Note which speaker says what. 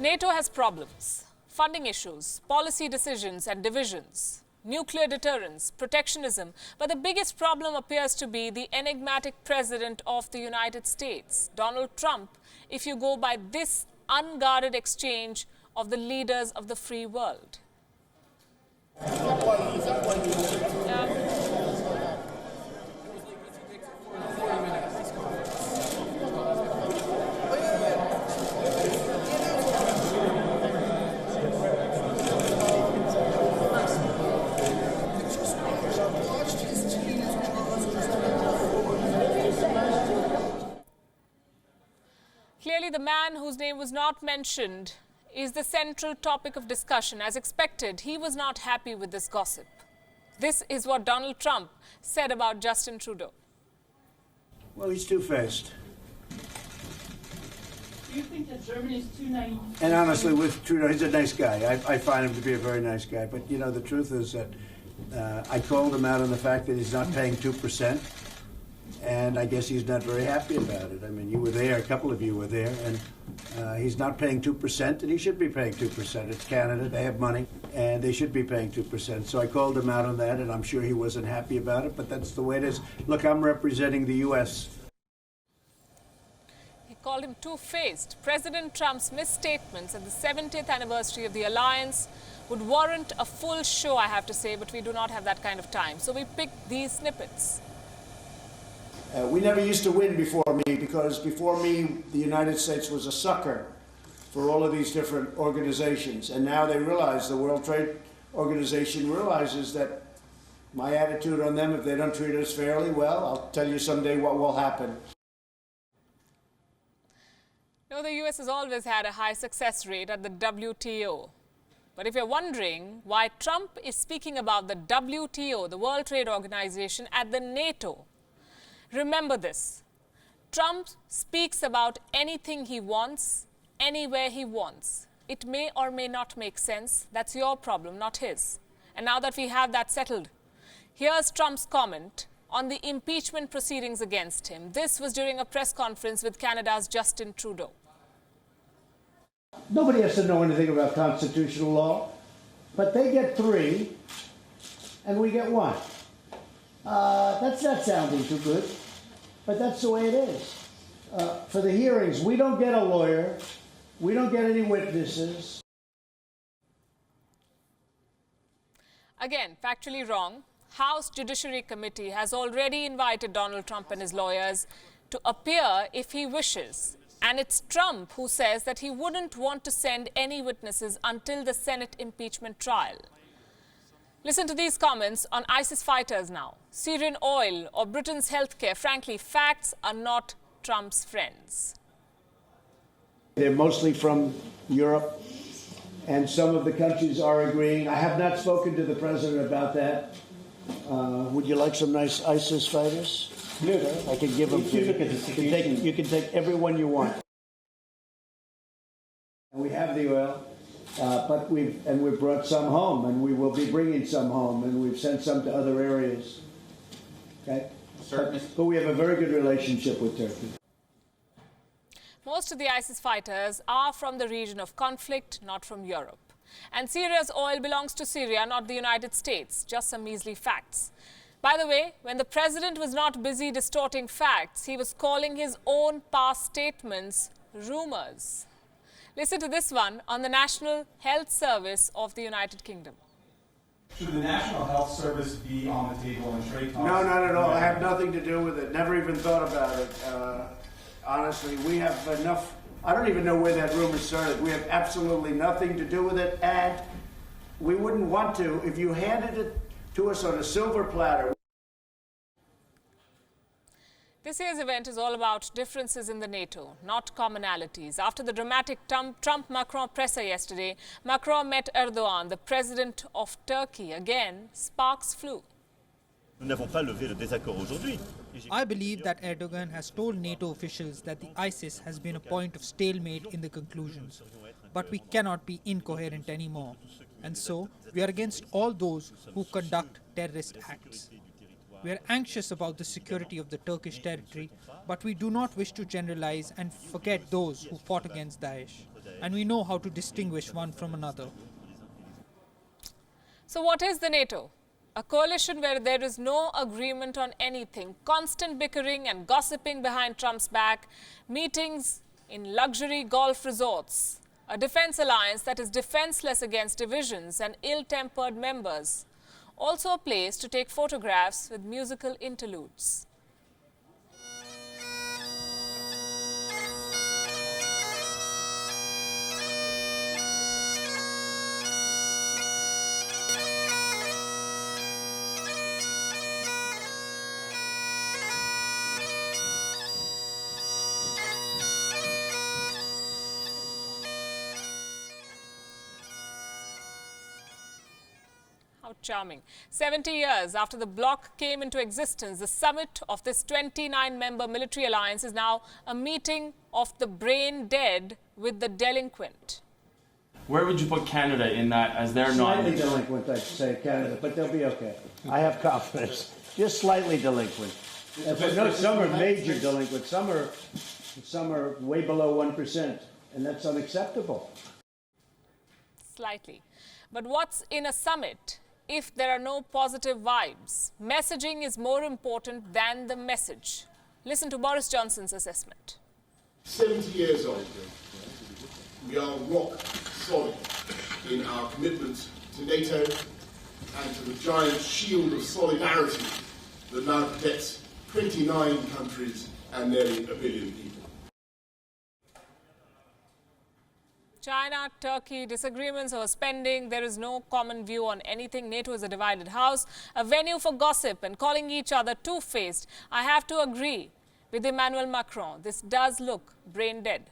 Speaker 1: NATO has problems, funding issues, policy decisions and divisions, nuclear deterrence, protectionism, but the biggest problem appears to be the enigmatic president of the United States, Donald Trump, if you go by this unguarded exchange of the leaders of the free world. Clearly, the man whose name was not mentioned is the central topic of discussion. As expected, he was not happy with this gossip. This is what Donald Trump said about Justin Trudeau.
Speaker 2: Well, he's two-faced.
Speaker 3: Do you think that Germany is too naive?
Speaker 2: And honestly, with Trudeau, he's a nice guy. I find him to be a very nice guy. But, you know, the truth is that I called him out on the fact that he's not paying 2%. And I guess he's not very happy about it. I mean, you were there, a couple of you were there, and he's not paying 2%, and he should be paying 2%. It's Canada, they have money, and they should be paying 2%. So I called him out on that, and I'm sure he wasn't happy about it, but that's the way it is. Look, I'm representing the U.S.
Speaker 1: He called him two-faced. President Trump's misstatements at the 70th anniversary of the alliance would warrant a full show, I have to say, but we do not have that kind of time. So we picked these snippets.
Speaker 2: We never used to win before me, because before me, the United States was a sucker for all of these different organizations. And now they realize, the World Trade Organization realizes that my attitude on them, if they don't treat us fairly, well, I'll tell you someday what will happen.
Speaker 1: No, the U.S. has always had a high success rate at the WTO. But if you're wondering why Trump is speaking about the WTO, the World Trade Organization, at the NATO, remember this. Trump speaks about anything he wants, anywhere he wants. It may or may not make sense. That's your problem, not his. And now that we have that settled, here's Trump's comment on the impeachment proceedings against him. This was during a press conference with Canada's Justin Trudeau.
Speaker 2: Nobody has to know anything about constitutional law, but they get 3 and we get 1. That's not sounding too good, but that's the way it is. For the hearings, we don't get a lawyer, we don't get any witnesses.
Speaker 1: Again, factually wrong. House Judiciary Committee has already invited Donald Trump and his lawyers to appear if he wishes. And it's Trump who says that he wouldn't want to send any witnesses until the Senate impeachment trial. Listen to these comments on ISIS fighters now. Syrian oil or Britain's healthcare. Frankly, facts are not Trump's friends.
Speaker 2: They're mostly from Europe, and some of the countries are agreeing. I have not spoken to the president about that. Would you like some nice ISIS fighters? I can give them to you. You can take everyone you want. And we have the oil. But we've brought some home, and we will be bringing some home, and we've sent some to other areas. Okay? But we have a very good relationship with Turkey.
Speaker 1: Most of the ISIS fighters are from the region of conflict, not from Europe. And Syria's oil belongs to Syria, not the United States. Just some measly facts. By the way, when the president was not busy distorting facts, he was calling his own past statements rumors. Listen to this one on the National Health Service of the United Kingdom.
Speaker 4: Should the National Health Service be on the table in trade talks?
Speaker 2: No, not at all. I have nothing to do with it. Never even thought about it. Honestly, we have enough. I don't even know where that rumor started. We have absolutely nothing to do with it, and we wouldn't want to if you handed it to us on a silver platter.
Speaker 1: This year's event is all about differences in the NATO, not commonalities. After the dramatic Trump-Macron presser yesterday, Macron met Erdogan, the president of Turkey. Again, sparks flew.
Speaker 5: I believe that Erdogan has told NATO officials that the ISIS has been a point of stalemate in the conclusions. But we cannot be incoherent anymore. And so, we are against all those who conduct terrorist acts. We are anxious about the security of the Turkish territory, but we do not wish to generalize and forget those who fought against Daesh. and we know how to distinguish one from another.
Speaker 1: So what is the NATO? A coalition where there is no agreement on anything, constant bickering and gossiping behind Trump's back, meetings in luxury golf resorts, a defense alliance that is defenseless against divisions and ill-tempered members, also a place to take photographs with musical interludes. How charming. 70 years after the bloc came into existence, the summit of this 29-member military alliance is now a meeting of the brain dead with the delinquent.
Speaker 6: Where would you put Canada in that as their
Speaker 2: Slightly
Speaker 6: non?
Speaker 2: delinquent, I'd say, Canada, but they'll be okay. I have confidence. Just slightly delinquent. But no, some are major delinquent. Some are way below 1%, and that's unacceptable.
Speaker 1: Slightly. But what's in a summit if there are no positive vibes? Messaging is more important than the message. Listen to Boris Johnson's assessment.
Speaker 7: 70 years old, we are rock solid in our commitment to NATO and to the giant shield of solidarity that now protects 29 countries and nearly a billion people.
Speaker 1: China, Turkey, disagreements over spending. There is no common view on anything. NATO is a divided house, a venue for gossip and calling each other two-faced. I have to agree with Emmanuel Macron. This does look brain dead.